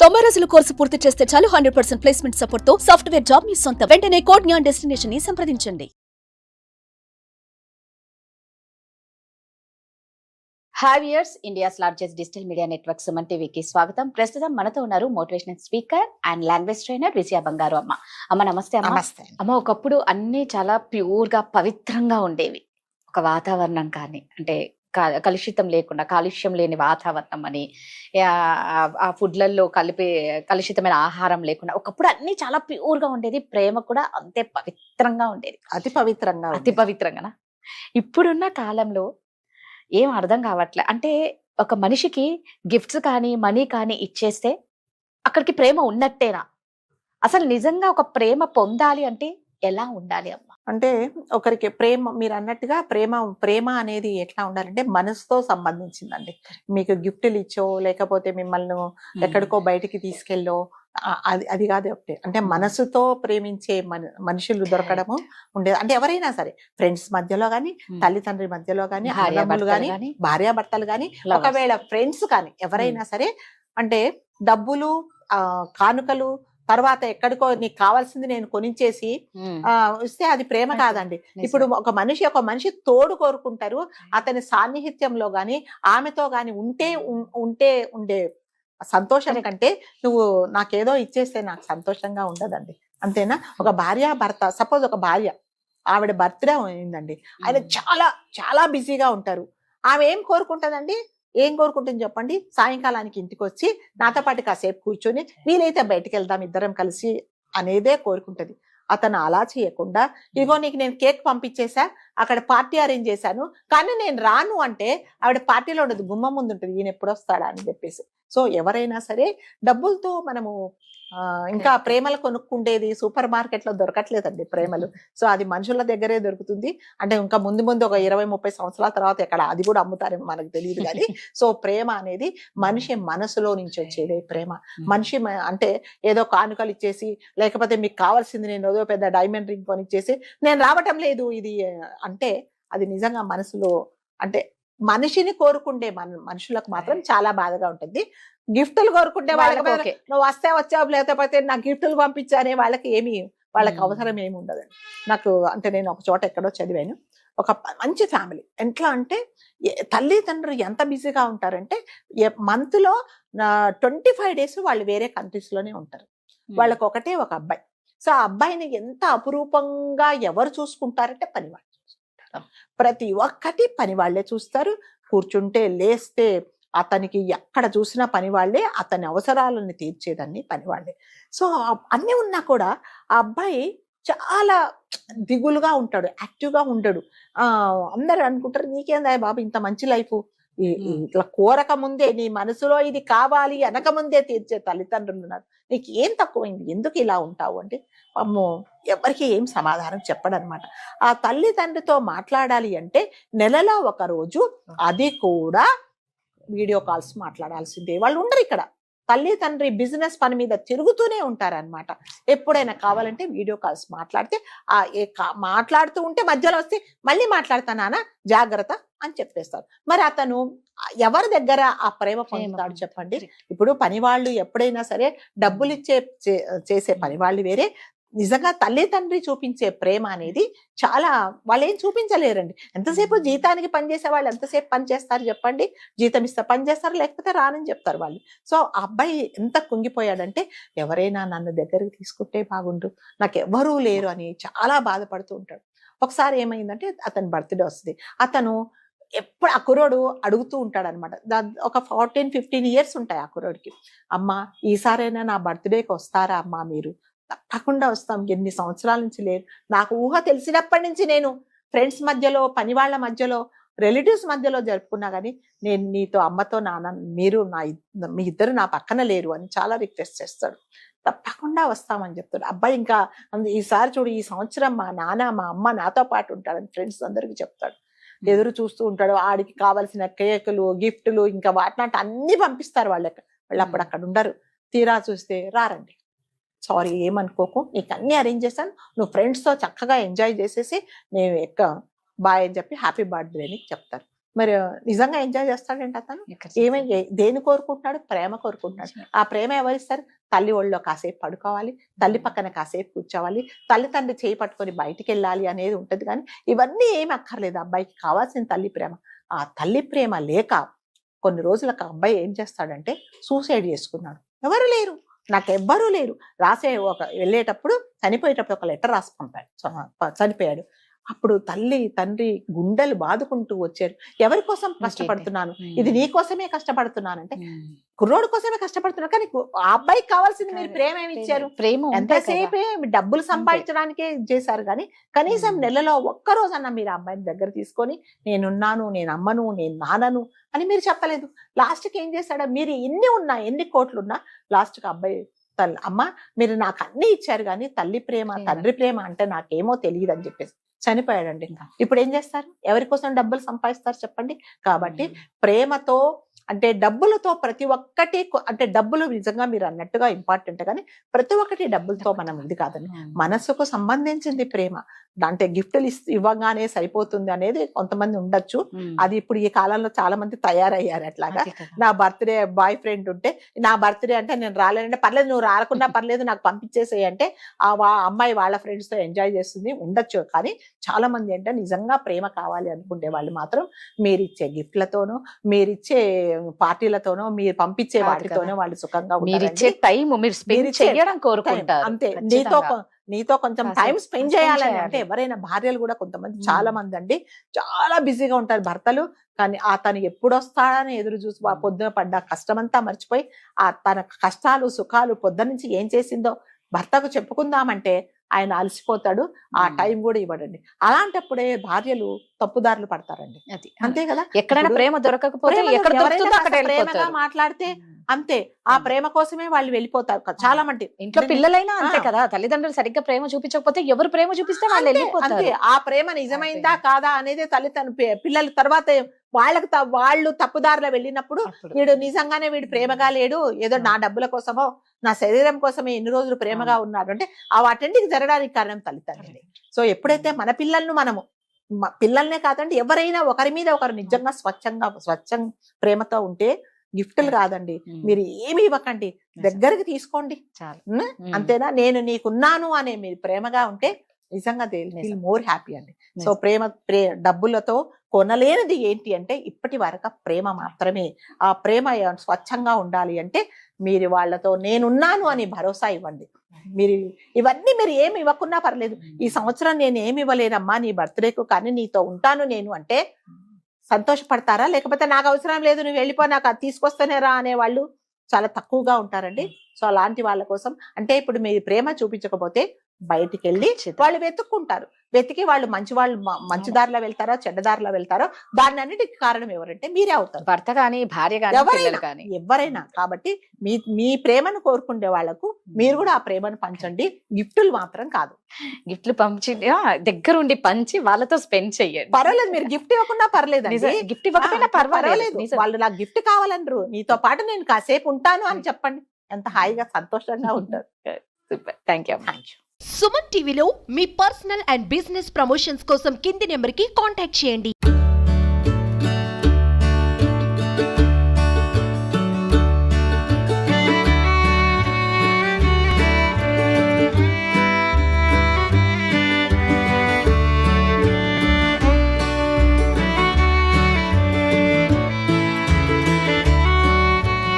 90 రోజుల కోర్సు పూర్తి చేస్తే చాలు 100% ప్లేస్మెంట్ సపోర్ట్ తో సాఫ్ట్వేర్ జాబ్ మీ సొంతం. వెంటనే కోడ్ జ్ఞాన్ డెస్టినేషన్ ని సంప్రదించండి. Hi viewers India's largest digital media network Suman టీవీకి స్వాగతం. ప్రస్తుతం మనతో ఉన్నారు motivational speaker and language trainer Vijaya Bangaru Amma. అమ్మ నమస్తే అమ్మ. నమస్తే. అమ్మ, ఒకప్పుడు అన్ని చాలా ప్యూర్ గా పవిత్రంగా ఉండేవి. ఒక వాతావరణం కానీ అంటే కలుషితం లేకుండా, కాలుష్యం లేని వాతావరణం అని, ఆ ఫుడ్లలో కలుషితమైన ఆహారం లేకుండా ఒకప్పుడు అన్ని చాలా ప్యూర్ గా ఉండేది. ప్రేమ కూడా అంతే పవిత్రంగా ఉండేది. అతి పవిత్రంగా అతి పవిత్రంగా. ఇప్పుడున్న కాలంలో ఏం అర్థం కావట్లే. అంటే ఒక మనిషికి గిఫ్ట్స్ కానీ మనీ కానీ ఇచ్చేస్తే అక్కడికి ప్రేమ ఉన్నట్టేనా? అసలు నిజంగా ఒక ప్రేమ పొందాలి అంటే ఎలా ఉండాలి అమ్మ? అంటే ఒకరికి ప్రేమ, మీరు అన్నట్టుగా ప్రేమ అనేది ఎట్లా ఉండాలంటే మనసుతో సంబంధించిందండి. మీకు గిఫ్ట్లు ఇచ్చో లేకపోతే మిమ్మల్ని ఎక్కడికో బయటికి తీసుకెళ్ళో అది కాదు. ఒకటి అంటే మనసుతో ప్రేమించే మనుషులు దొరకడము ఉండేది. అంటే ఎవరైనా సరే, ఫ్రెండ్స్ మధ్యలో గాని, తల్లిదండ్రి మధ్యలో గాని, అన్నదమ్ములు గాని, భార్యాభర్తలు గాని, ఒకవేళ ఫ్రెండ్స్ కానీ ఎవరైనా సరే, అంటే డబ్బులు, కానుకలు, తర్వాత ఎక్కడికో నీకు కావాల్సింది నేను కొనిచ్చేసి ఇస్తే అది ప్రేమ కాదండి. ఇప్పుడు ఒక మనిషి తోడు కోరుకుంటారు. అతని సాన్నిహిత్యంలో గాని, ఆమెతో గాని ఉండే సంతోషం కంటే నువ్వు నాకేదో ఇచ్చేస్తే నాకు సంతోషంగా ఉండదండి. అంతేనా? ఒక భార్య భర్త, సపోజ్ ఒక భార్య, ఆవిడ బర్త్డే అయిందండి, ఆయన చాలా చాలా బిజీగా ఉంటారు. ఆమె ఏం కోరుకుంటుందండి? ఏం కోరుకుంటుంది చెప్పండి? సాయంకాలానికి ఇంటికి వచ్చి నాతో పాటు కాసేపు కూర్చొని వీలైతే బయటికి వెళ్దాం ఇద్దరం కలిసి అనేదే కోరుకుంటది. అతను అలా చేయకుండా, ఇగో నీకు నేను కేక్ పంపించేసా, అక్కడ పార్టీ అరేంజ్ చేశాను, కానీ నేను రాను అంటే ఆవిడ పార్టీలో ఉండదు, గుమ్మ ముందు ఉంటుంది, ఈయన ఎప్పుడు వస్తాడా అని చెప్పేసి. సో ఎవరైనా సరే డబ్బులతో మనము ఇంకా ప్రేమలు కొనుక్కుండేది సూపర్ మార్కెట్ లో దొరకట్లేదండి ప్రేమలు. సో అది మనుషుల దగ్గరే దొరుకుతుంది. అంటే ఇంకా ముందు ఒక 20-30 సంవత్సరాల తర్వాత ఎక్కడ అది కూడా అమ్ముతారేమో మనకు తెలియదు కానీ. సో ప్రేమ అనేది మనిషి మనసులో నుంచి వచ్చేదే ప్రేమ. మనిషి అంటే ఏదో కానుకలు ఇచ్చేసి, లేకపోతే మీకు కావాల్సింది నేను ఏదో పెద్ద డైమండ్ రింగ్ కొనిచ్చేసి నేను రావటం లేదు ఇది అంటే అది నిజంగా మనసులో, అంటే మనిషిని కోరుకుండే మనుషులకు మాత్రం చాలా బాధగా ఉంటుంది. గిఫ్టులు కోరుకుంటే వాళ్ళకి నువ్వు వస్తే వచ్చావు, లేకపోతే నాకు గిఫ్టులు పంపించానే వాళ్ళకి అవసరం ఏమి ఉండదండి. నాకు అంటే నేను ఒక చోట ఎక్కడో చదివాను, ఒక మంచి ఫ్యామిలీ ఎట్లా అంటే తల్లిదండ్రులు ఎంత బిజీగా ఉంటారంటే మంత్ లో 25 days వాళ్ళు వేరే కంట్రీస్ లోనే ఉంటారు. వాళ్ళకి ఒకటే ఒక అబ్బాయి. సో ఆ అబ్బాయిని ఎంత అపురూపంగా ఎవరు చూసుకుంటారంటే పనివాళ్ళు చూసుకుంటారు. ప్రతి ఒక్కటి పని వాళ్ళే చూస్తారు. కూర్చుంటే లేస్తే అతనికి ఎక్కడ చూసినా పని వాళ్ళే, అతని అవసరాలను తీర్చేదాన్ని పని వాళ్ళే. సో అన్నీ ఉన్నా కూడా ఆ అబ్బాయి చాలా దిగులుగా ఉంటాడు, యాక్టివ్గా ఉండడు. అందరు అనుకుంటారు నీకేందా బాబు ఇంత మంచి లైఫ్, ఇట్లా కోరక ముందే నీ మనసులో ఇది కావాలి అనక ముందే తీర్చే తల్లిదండ్రులు ఉన్నారు, నీకు ఏం తక్కువైంది, ఎందుకు ఇలా ఉంటావు అంటే అమ్మో ఎవరికి ఏం సమాధానం చెప్పడనమాట. ఆ తల్లిదండ్రితో మాట్లాడాలి అంటే నెలలో ఒక రోజు, అది కూడా వీడియో కాల్స్ మాట్లాడాల్సిందే. వాళ్ళు ఉండరు ఇక్కడ, తల్లి తండ్రి బిజినెస్ పని మీద తిరుగుతూనే ఉంటారనమాట. ఎప్పుడైనా కావాలంటే వీడియో కాల్స్ మాట్లాడితే మాట్లాడుతూ ఉంటే మధ్యలో వస్తే మళ్ళీ మాట్లాడతానా జాగ్రత్త అని చెప్పేస్తారు. మరి అతను ఎవరి దగ్గర ఆ ప్రేమ పొందుతాడు చెప్పండి? ఇప్పుడు పనివాళ్ళు ఎప్పుడైనా సరే డబ్బులు చేసే పనివాళ్ళు వేరే, నిజంగా తల్లి తండ్రి చూపించే ప్రేమ అనేది చాలా, వాళ్ళు ఏం చూపించలేరండి. ఎంతసేపు జీతానికి పనిచేసే వాళ్ళు ఎంతసేపు పని చేస్తారు చెప్పండి? జీతం ఇస్తే పని చేస్తారు, లేకపోతే రానని చెప్తారు వాళ్ళు. సో ఆ అబ్బాయి ఎంత కుంగిపోయాడంటే ఎవరైనా నన్ను దగ్గరికి తీసుకుంటే బాగుండు, నాకు ఎవరూ లేరు అని చాలా బాధపడుతూ ఉంటాడు. ఒకసారి ఏమైందంటే అతని బర్త్డే వస్తుంది. అతను ఎప్పుడు ఆ కుర్రోడు అడుగుతూ ఉంటాడు అనమాట. ఒక 14-15 years ఉంటాయి ఆ కుర్రోడికి. అమ్మ ఈసారైనా నా బర్త్డేకి వస్తారా అమ్మా మీరు? తప్పకుండా వస్తాం. ఎన్ని సంవత్సరాల నుంచి లేదు, నాకు ఊహ తెలిసినప్పటి నుంచి నేను ఫ్రెండ్స్ మధ్యలో, పని వాళ్ళ మధ్యలో, రిలేటివ్స్ మధ్యలో జరుపుకున్నా కానీ నేను నీతో అమ్మతో నాన్న మీరు మీ ఇద్దరు నా పక్కన లేరు అని చాలా రిక్వెస్ట్ చేస్తాడు. తప్పకుండా వస్తామని చెప్తాడు అబ్బాయి. ఇంకా ఈసారి చూడు, ఈ సంవత్సరం మా నాన్న మా అమ్మ నాతో పాటు ఉంటాడని ఫ్రెండ్స్ అందరికి చెప్తాడు. ఎదురు చూస్తూ ఉంటాడు. ఆడికి కావాల్సిన కేకులు, గిఫ్టులు, ఇంకా వాటినాటి అన్ని పంపిస్తారు వాళ్ళు అప్పుడు అక్కడ ఉండరు. తీరా చూస్తే రారండి. సారీ ఏమనుకోకు, నీకు అన్ని అరేంజ్ చేస్తాను, నువ్వు ఫ్రెండ్స్తో చక్కగా ఎంజాయ్ చేసేసి నేను బాయ్ అని చెప్పి హ్యాపీ బర్త్డే అని చెప్తారు. మరి నిజంగా ఎంజాయ్ చేస్తాడంటే అతను దేని కోరుకుంటున్నాడు? ప్రేమ కోరుకుంటున్నాడు. ఆ ప్రేమ ఎవరిస్తారు? తల్లి ఒళ్ళో కాసేపు పడుకోవాలి, తల్లి పక్కన కాసేపు కూర్చోవాలి, తల్లిదండ్రి చేయి పట్టుకొని బయటికి వెళ్ళాలి అనేది ఉంటది. కానీ ఇవన్నీ ఏమి అక్కర్లేదు. అబ్బాయికి కావాల్సిన తల్లి ప్రేమ. ఆ తల్లి ప్రేమ లేక కొన్ని రోజులకు అబ్బాయి ఏం చేస్తాడంటే సూసైడ్ చేసుకున్నాడు. ఎవరు లేరు, నాకెవ్వరూ లేరు. వెళ్ళేటప్పుడు చనిపోయేటప్పుడు ఒక లెటర్ రాసి పంపాడు, చనిపోయాడు. అప్పుడు తల్లి తండ్రి గుండెలు బాదుకుంటూ వచ్చారు. ఎవరి కోసం కష్టపడుతున్నాను? ఇది నీ కోసమే కష్టపడుతున్నానంటే కుర్రోడు కోసమే కష్టపడుతున్నారు. కానీ ఆ అబ్బాయికి కావాల్సింది మీరు ప్రేమ ఏమి ఇచ్చారు? ప్రేమ ఎంతసేపే డబ్బులు సంపాదించడానికే చేశారు. కానీ కనీసం నెలలో ఒక్కరోజన్నా మీరు ఆ అబ్బాయిని దగ్గర తీసుకొని నేనున్నాను, నేను అమ్మను, నేను నాన్నను అని మీరు చెప్పలేదు. లాస్ట్కి ఏం చేశాడా? మీరు ఎన్ని కోట్లున్నా లాస్ట్కి అబ్బాయి అమ్మ మీరు నాకు అన్ని ఇచ్చారు కానీ తల్లి ప్రేమ తండ్రి ప్రేమ అంటే నాకేమో తెలియదు అని చెప్పేసి చనిపోయాడండి. ఇప్పుడు ఏం చేస్తారు? ఎవరి కోసం డబ్బులు సంపాదిస్తారు చెప్పండి? కాబట్టి ప్రేమతో అంటే డబ్బులతో ప్రతి ఒక్కటి, అంటే డబ్బులు నిజంగా మీరు అన్నట్టుగా ఇంపార్టెంట్, కానీ ప్రతి ఒక్కటి డబ్బులతో మనం ఇది కాదండి. మనసుకు సంబంధించింది ప్రేమ. అంటే గిఫ్ట్లు ఇవ్వగానే సరిపోతుంది అనేది కొంతమంది ఉండొచ్చు. అది ఇప్పుడు ఈ కాలంలో చాలా మంది తయారయ్యారు అట్లాగా. నా బర్త్డే బాయ్ ఫ్రెండ్ ఉంటే నా బర్త్డే అంటే నేను రాలేనంటే పర్లేదు, నువ్వు రాకుండా పర్లేదు, నాకు పంపించేసేయి అంటే ఆ అమ్మాయి వాళ్ళ ఫ్రెండ్స్ తో ఎంజాయ్ చేస్తుంది ఉండొచ్చు. కానీ చాలా మంది అంటే నిజంగా ప్రేమ కావాలి అనుకుంటే వాళ్ళు మాత్రం మీరిచ్చే గిఫ్ట్లతోనో, మీరిచ్చే పార్టీలతోనో, మీరు పంపించే వాటితోనో వాళ్ళు సుఖంగా కోరుకుంటారు. అంతే. నీతో కొంచెం టైం స్పెండ్ చేయాలని అంటే ఎవరైనా భార్యలు కూడా కొంతమంది చాలా మంది అండి చాలా బిజీగా ఉంటారు భర్తలు. కానీ తను ఎప్పుడు వస్తాడని ఎదురు చూసి పొద్దున పడ్డ కష్టమంతా మర్చిపోయి తన కష్టాలు సుఖాలు పొద్దున నుంచి ఏం చేసిందో భర్తకు చెప్పుకుందామంటే ఆయన అలసిపోతాడు. ఆ టైం కూడా ఇవ్వడండి. అలాంటప్పుడే భార్యలు తప్పుదారులు పడతారండి. అంతే కదా. ఎక్కడైనా ప్రేమ దొరకకపోతే ప్రేమగా మాట్లాడితే అంతే, ఆ ప్రేమ కోసమే వాళ్ళు వెళ్ళిపోతారు. చాలా మంది ఇంట్లో పిల్లలైనా అంతే కదా. తల్లిదండ్రులు సరిగ్గా ప్రేమ చూపించకపోతే ఎవరు ప్రేమ చూపిస్తే వాళ్ళు వెళ్ళిపోతారు. ఆ ప్రేమ నిజమైందా కాదా అనేది పిల్లల తర్వాత వాళ్ళు తప్పుదారిలో వెళ్ళినప్పుడు వీడు నిజంగానే వీడు ప్రేమగా లేడు, ఏదో నా డబ్బుల కోసమో నా శరీరం కోసమే ఎన్ని రోజులు ప్రేమగా ఉన్నాడు అంటే వాటింటికి జరగడానికి కారణం తల్లిదండ్రులే. సో ఎప్పుడైతే మన పిల్లల్నే కాదండి ఎవరైనా ఒకరి మీద ఒకరు నిజంగా స్వచ్ఛంగా ప్రేమతో ఉంటే గిఫ్ట్లు కాదండి, మీరు ఏమి ఇవ్వకండి, దగ్గరికి తీసుకోండి అంతేనా. నేను నీకున్నాను అనే మీరు ప్రేమగా ఉంటే నిజంగా దే ఫీల్ మోర్ హ్యాపీ అండి. సో డబ్బులతో కొనలేనిది ఏంటి అంటే ఇప్పటి వరకు ప్రేమ మాత్రమే. ఆ ప్రేమ స్వచ్ఛంగా ఉండాలి అంటే మీరు వాళ్ళతో నేనున్నాను అని భరోసా ఇవ్వండి. ఇవన్నీ మీరు ఏమి ఇవ్వకున్నా పర్లేదు. ఈ సంవత్సరం నేను ఏమి ఇవ్వలేనమ్మా నీ బర్త్డేకు, కానీ నీతో ఉంటాను నేను అంటే సంతోషపడతారా? లేకపోతే నాకు అవసరం లేదు నువ్వు వెళ్ళిపో నాకు అది తీసుకొస్తేనే రా అనేవాళ్ళు చాలా తక్కువగా ఉంటారండి. సో అలాంటి వాళ్ళ కోసం అంటే ఇప్పుడు మీరు ప్రేమ చూపించకపోతే బయటికి వెళ్ళి వాళ్ళు వెతుక్కుంటారు. వెతికి వాళ్ళు మంచి దారిలో వెళ్తారో చెడ్డ దారిలో వెళ్తారో దాన్ని అన్నిటికి కారణం ఎవరంటే మీరే అవుతారు. భర్త కానీ భార్య కానీ ఎవరైనా. కాబట్టి మీ ప్రేమను కోరుకునే వాళ్ళకు మీరు కూడా ఆ ప్రేమను పంచండి. గిఫ్టులు మాత్రం కాదు. గిఫ్ట్లు పంచి దగ్గరుండి పంచి వాళ్ళతో స్పెండ్ చెయ్యండి. పర్వాలేదు, మీరు గిఫ్ట్ ఇవ్వకుండా పర్లేదు. గిఫ్ట్ ఇవ్వకపోయినా పర్వాలేదు. వాళ్ళు నాకు గిఫ్ట్ కావాలనరు, నీతో పాటు నేను కాసేపు ఉంటాను అని చెప్పండి. ఎంత హాయిగా సంతోషంగా ఉంటారు. Thank you. సుమన్ టీవీలో మీ పర్సనల్ అండ్ బిజినెస్ ప్రమోషన్స్ కోసం కింది నెంబర్కి కాంటాక్ట్ చేయండి.